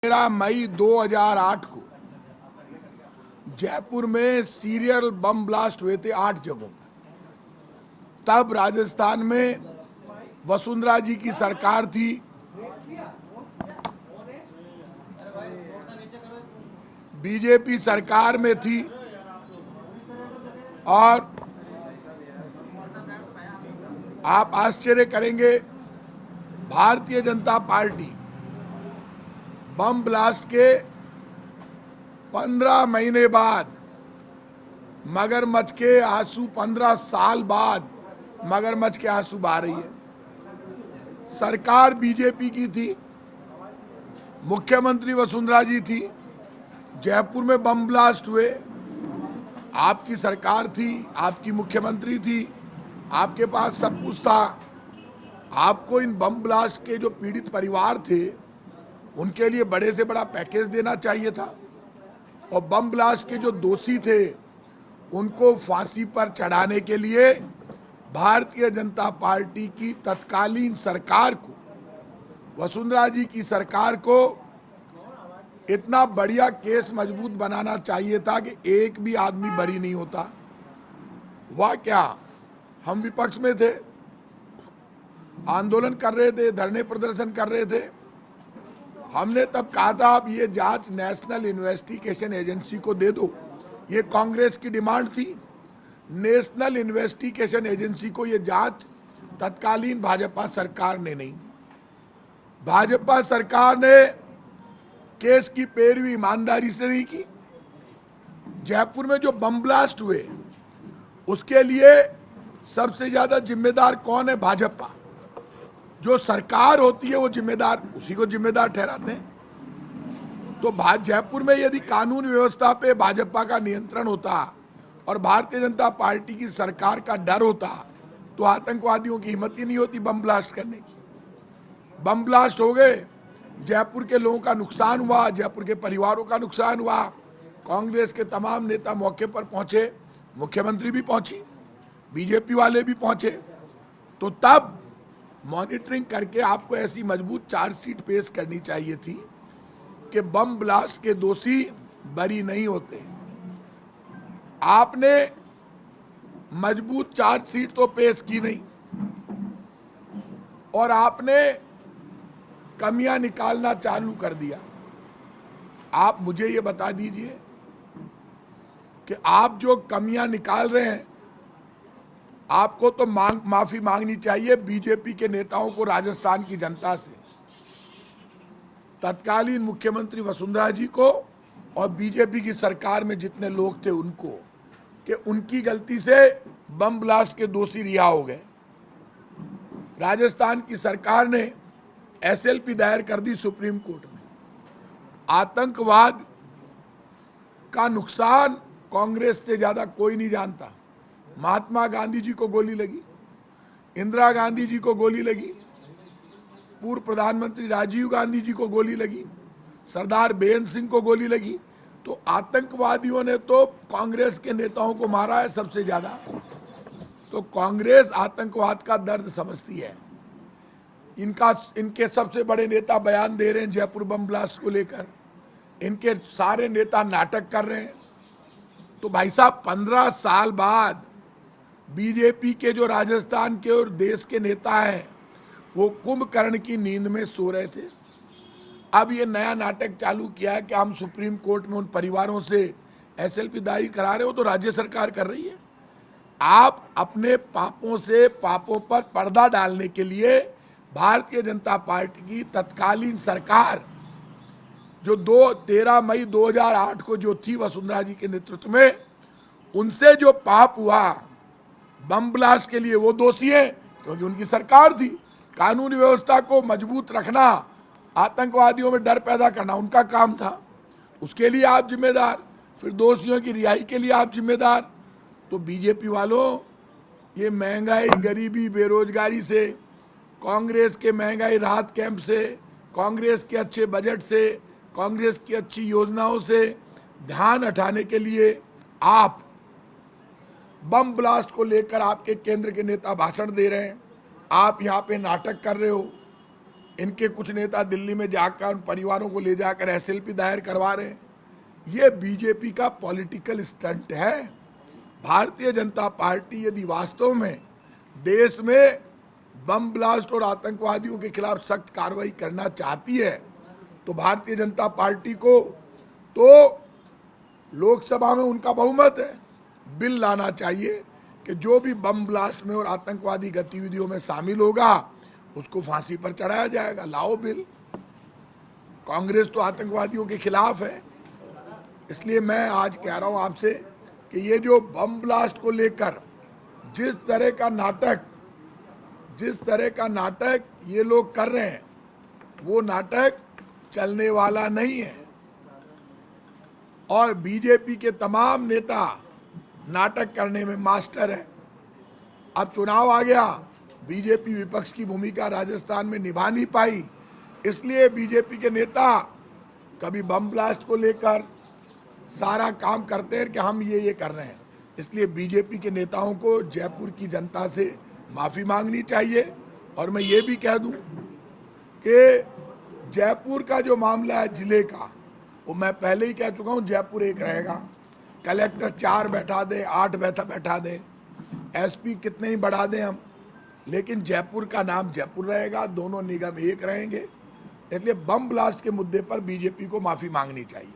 13 मई 2008 को जयपुर में serial bomb blast हुए थे 8 जगहों पर। तब राजस्थान में वसुंधरा जी की सरकार थी। बीजेपी सरकार में थी और आप आश्चर्य करेंगे, Bharatiya Janata party bomb blast के 15 महीने बाद मगरमच्छ के आंसू, 15 साल बाद मगरमच्छ के आंसू बहा रही है। सरकार बीजेपी की थी, मुख्यमंत्री वसुंधरा जी थी, जयपुर में बम ब्लास्ट हुए, आपकी सरकार थी, आपकी मुख्यमंत्री थी, आपके पास सब कुछ था। आपको इन बम ब्लास्ट के जो पीड़ित परिवार थे उनके लिए बड़े से बड़ा पैकेज देना चाहिए था और बम ब्लास्ट के जो दोषी थे उनको फांसी पर चढ़ाने के लिए भारतीय जनता पार्टी की तत्कालीन सरकार को, वसुंधरा जी की सरकार को इतना बढ़िया केस मजबूत बनाना चाहिए था कि एक भी आदमी बरी नहीं होता। वाह, क्या हम विपक्ष में थे, आंदोलन कर रहे थे, धरने प्रदर्शन कर रहे थे। हमने तब कहा था अब ये जांच नेशनल इन्वेस्टिगेशन एजेंसी को दे दो। ये कांग्रेस की डिमांड थी। नेशनल इन्वेस्टिगेशन एजेंसी को ये जांच तत्कालीन भाजपा सरकार ने नहीं दी। भाजपा सरकार ने केस की पैरवी ईमानदारी से नहीं की। जयपुर में जो बम ब्लास्ट हुए उसके लिए सबसे ज्यादा जिम्मेदार कौन है? भाजपा। जो सरकार होती है वो जिम्मेदार, उसी को जिम्मेदार ठहराते हैं। तो जयपुर में यदि कानून व्यवस्था पे भाजपा का नियंत्रण होता और भारतीय जनता पार्टी की सरकार का डर होता तो आतंकवादियों की हिम्मत ही नहीं होती बम ब्लास्ट करने की। बम ब्लास्ट हो गए, जयपुर के लोगों का नुकसान हुआ, जयपुर के परिवारों का नुकसान हुआ। कांग्रेस के तमाम नेता मौके पर पहुंचे, मुख्यमंत्री भी पहुंची, बीजेपी वाले भी पहुंचे। तो तब मॉनिटरिंग करके आपको ऐसी मजबूत चार्जशीट पेश करनी चाहिए थी कि बम ब्लास्ट के दोषी बरी नहीं होते। आपने मजबूत चार्जशीट तो पेश की नहीं और आपने कमियां निकालना चालू कर दिया। आप मुझे ये बता दीजिए कि आप जो कमियां निकाल रहे हैं, आपको तो माफी मांगनी चाहिए बीजेपी के नेताओं को, राजस्थान की जनता से, तत्कालीन मुख्यमंत्री वसुंधरा जी को और बीजेपी की सरकार में जितने लोग थे उनको, कि उनकी गलती से बम ब्लास्ट के दोषी रिहा हो गए। राजस्थान की सरकार ने एसएलपी दायर कर दी सुप्रीम कोर्ट में। आतंकवाद का नुकसान कांग्रेस से ज्यादा कोई नहीं जानता। महात्मा गांधी जी को गोली लगी, इंदिरा गांधी जी को गोली लगी, पूर्व प्रधानमंत्री राजीव गांधी जी को गोली लगी, सरदार बेन सिंह को गोली लगी। तो आतंकवादियों ने तो कांग्रेस के नेताओं को मारा है सबसे ज्यादा। तो कांग्रेस आतंकवाद का दर्द समझती है। इनके सबसे बड़े नेता बयान दे रहे हैं जयपुर बम ब्लास्ट को लेकर, इनके सारे नेता नाटक कर रहे हैं। तो भाई साहब, 15 साल बाद बीजेपी के जो राजस्थान के और देश के नेता हैं वो कुंभकर्ण की नींद में सो रहे थे। अब ये नया नाटक चालू किया है कि हम सुप्रीम कोर्ट में उन परिवारों से एसएलपी दायर करा रहे हो, तो राज्य सरकार कर रही है। आप अपने पापों से पापों पर पर्दा डालने के लिए भारतीय जनता पार्टी की तत्कालीन सरकार जो 13 मई 2008 को जो थी वसुंधरा जी के नेतृत्व में, उनसे जो पाप हुआ बम ब्लास्ट के लिए वो दोषी है, क्योंकि उनकी सरकार थी। कानून व्यवस्था को मजबूत रखना, आतंकवादियों में डर पैदा करना उनका काम था, उसके लिए आप जिम्मेदार, फिर दोषियों की रिहाई के लिए आप जिम्मेदार। तो बीजेपी वालों, ये महंगाई, गरीबी, बेरोजगारी से, कांग्रेस के महंगाई राहत कैंप से, कांग्रेस के अच्छे बजट से, कांग्रेस की अच्छी योजनाओं से ध्यान हटाने के लिए आप बम ब्लास्ट को लेकर आपके केंद्र के नेता भाषण दे रहे हैं, आप यहाँ पे नाटक कर रहे हो। इनके कुछ नेता दिल्ली में जाकर परिवारों को ले जाकर एसएलपी दायर करवा रहे हैं। ये बीजेपी का पॉलिटिकल स्टंट है। भारतीय जनता पार्टी यदि वास्तव में देश में बम ब्लास्ट और आतंकवादियों के खिलाफ सख्त कार्रवाई करना चाहती है तो भारतीय जनता पार्टी को तो लोकसभा में उनका बहुमत है, बिल लाना चाहिए कि जो भी बम ब्लास्ट में और आतंकवादी गतिविधियों में शामिल होगा उसको फांसी पर चढ़ाया जाएगा। लाओ बिल। कांग्रेस तो आतंकवादियों के खिलाफ है। इसलिए मैं आज कह रहा हूं आपसे कि ये जो बम ब्लास्ट को लेकर जिस तरह का नाटक ये लोग कर रहे हैं वो नाटक चलने वाला नहीं है। और बीजेपी के तमाम नेता नाटक करने में मास्टर है। अब चुनाव आ गया, बीजेपी विपक्ष की भूमिका राजस्थान में निभा नहीं पाई, इसलिए बीजेपी के नेता कभी बम ब्लास्ट को लेकर सारा काम करते हैं कि हम ये कर रहे हैं। इसलिए बीजेपी के नेताओं को जयपुर की जनता से माफ़ी मांगनी चाहिए। और मैं ये भी कह दूं कि जयपुर का जो मामला है जिले का, वो मैं पहले ही कह चुका हूं, जयपुर एक रहेगा। कलेक्टर 4 बैठा दें, 8 बैठा दें, एसपी कितने ही बढ़ा दें हम, लेकिन जयपुर का नाम जयपुर रहेगा, दोनों निगम एक रहेंगे। इसलिए बम ब्लास्ट के मुद्दे पर बीजेपी को माफ़ी मांगनी चाहिए।